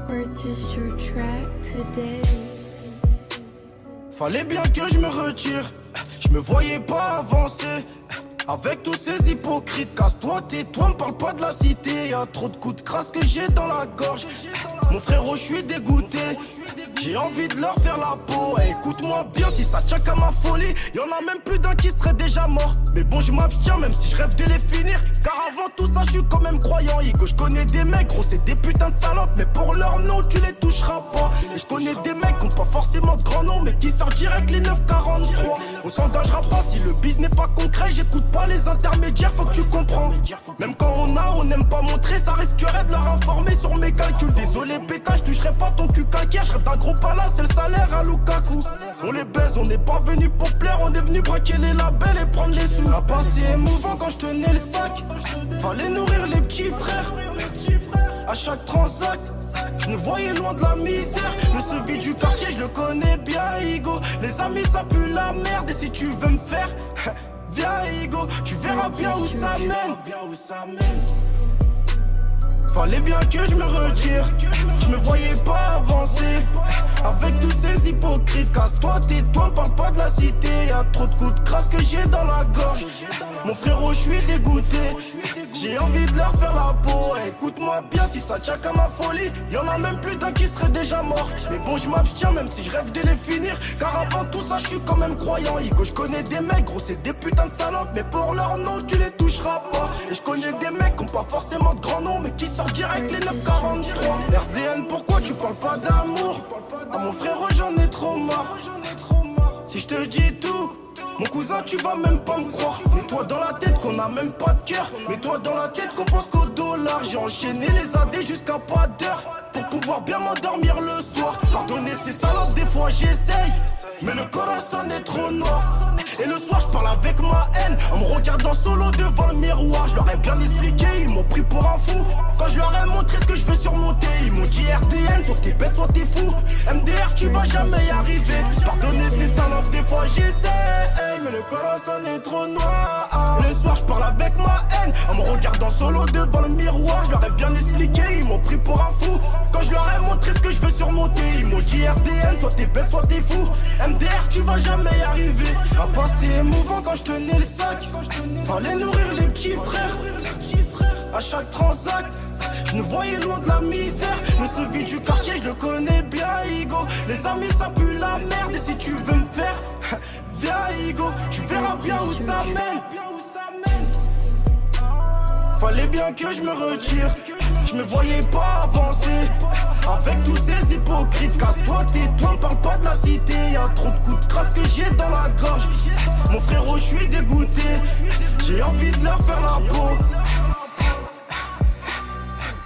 Purchase your track today. Fallait bien que je me retire, je me voyais pas avancer. Avec tous ces hypocrites, casse-toi, tais-toi, me parle pas de la cité. Y'a trop de coups de crasse que j'ai dans la gorge. Mon frérot, je suis dégoûté. J'ai envie de leur faire la peau. Écoute-moi bien, si ça tient qu'à ma folie, y'en a même plus d'un qui serait déjà mort. Mais bon, je m'abstiens, même si je rêve de les finir. Car avant tout ça, je suis quand même croyant. Igo, je connais des mecs, gros, c'est des putains de salopes. Mais pour leur nom, tu les toucheras pas. Et je connais des mecs qui ont pas forcément de grands noms, mais qui sortent direct les 943. Au sondage rap, si le biz n'est pas concret, j'écoute pas les intermédiaires, faut que tu comprends. Même quand on n'aime pas montrer, ça risquerait de leur informer sur mes calculs. Désolé pétage, je toucherai pas ton cul calcaire. Je rêve d'un gros palace, c'est le salaire à Lukaku. On les baise, on n'est pas venu pour plaire, on est venu braquer les labels et prendre les sous. Un passé émouvant quand je tenais le sac, fallait nourrir les petits frères. À chaque transact, je nous voyais loin de la misère. Le celui du quartier, je le connais bien, Igo. Les amis, ça pue la merde. Et si tu veux me faire, viens, Igo, tu verras bien où ça mène. Fallait bien que je me retire, je me voyais pas avancer. Avec tous ces hypocrites, casse-toi, tais-toi, me parle pas de la cité. Y'a trop de coups de crasse que j'ai dans la gorge. Mon frérot, je suis dégoûté. J'ai envie de leur faire la peau. Écoute-moi bien, si ça tient qu'à ma folie, y'en a même plus d'un qui serait déjà mort. Mais bon, je m'abstiens, même si je rêve de les finir. Car avant tout ça, je suis quand même croyant. Igo, je connais des mecs, gros, c'est des putains de salopes. Mais pour leur nom, tu les toucheras pas. Et je connais des mecs qui ont pas forcément de grands noms, mais qui sortent direct les 943. RDN, pourquoi tu parles pas d'amour? À mon frérot, j'en ai trop marre. Si je te dis tout, mon cousin, tu vas même pas me croire. Mets-toi dans la tête qu'on a même pas de cœur. Mets-toi dans la tête qu'on pense qu'au dollar. J'ai enchaîné les AD jusqu'à pas d'heure pour pouvoir bien m'endormir le soir. Pardonner ces salopes, des fois j'essaye, mais le corazon est trop noir. Et le soir je parle avec ma haine, en me regardant solo devant le miroir. Je leur ai bien expliqué, ils m'ont pris pour un fou. Quand je leur ai montré ce que je veux surmonter, ils m'ont dit RDN, soit t'es bête, soit t'es fou. MDR, tu vas jamais y arriver. Pardonner ces salopes, des fois j'essaye, mais le corazon est trop noir. Le soir je parle avec ma haine, en me regardant solo devant le miroir. Je leur ai bien expliqué, ils m'ont pris pour un fou. Quand je leur ai montré ce que je veux surmonter, ils m'ont dit RDN, soit t'es bête, soit t'es fou. MDR, tu vas jamais y arriver. Un passé émouvant quand je tenais le sac, fallait nourrir les petits frères. À chaque transact, je nous voyais loin de la misère. Le celui du quartier, je le connais bien, Igo. Les amis, ça pue la merde. Et si tu veux me faire, viens, Igo, tu verras bien où ça mène. Fallait bien que je me retire, je me voyais pas avancer. Avec tous ces hypocrites, casse-toi, tais-toi, me parle pas de la cité. Y'a trop de coups de crasse que j'ai dans la gorge. Mon frérot, je suis dégoûté. J'ai envie de leur faire la peau.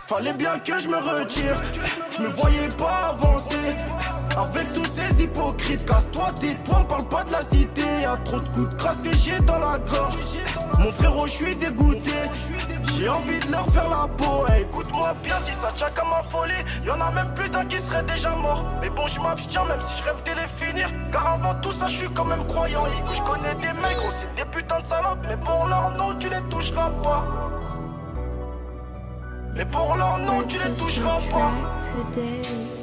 Fallait bien que je me retire, je me voyais pas avancer. Avec tous ces hypocrites, casse-toi, tais-toi, me parle pas de la cité. Y'a trop de coups de crasse que j'ai dans la gorge. Mon frérot, je suis dégoûté. J'ai envie de leur faire la peau. Écoute-moi bien, si ça tient qu'à ma folie, y'en a même plus d'un qui serait déjà mort. Mais bon, je m'abstiens, même si je rêve de les finir. Car avant tout ça, je suis quand même croyant. Je connais des mecs, gros, c'est des putains de salopes. Mais pour leur nom, tu les toucheras pas. Mais pour leur nom, tu les toucheras pas. Today.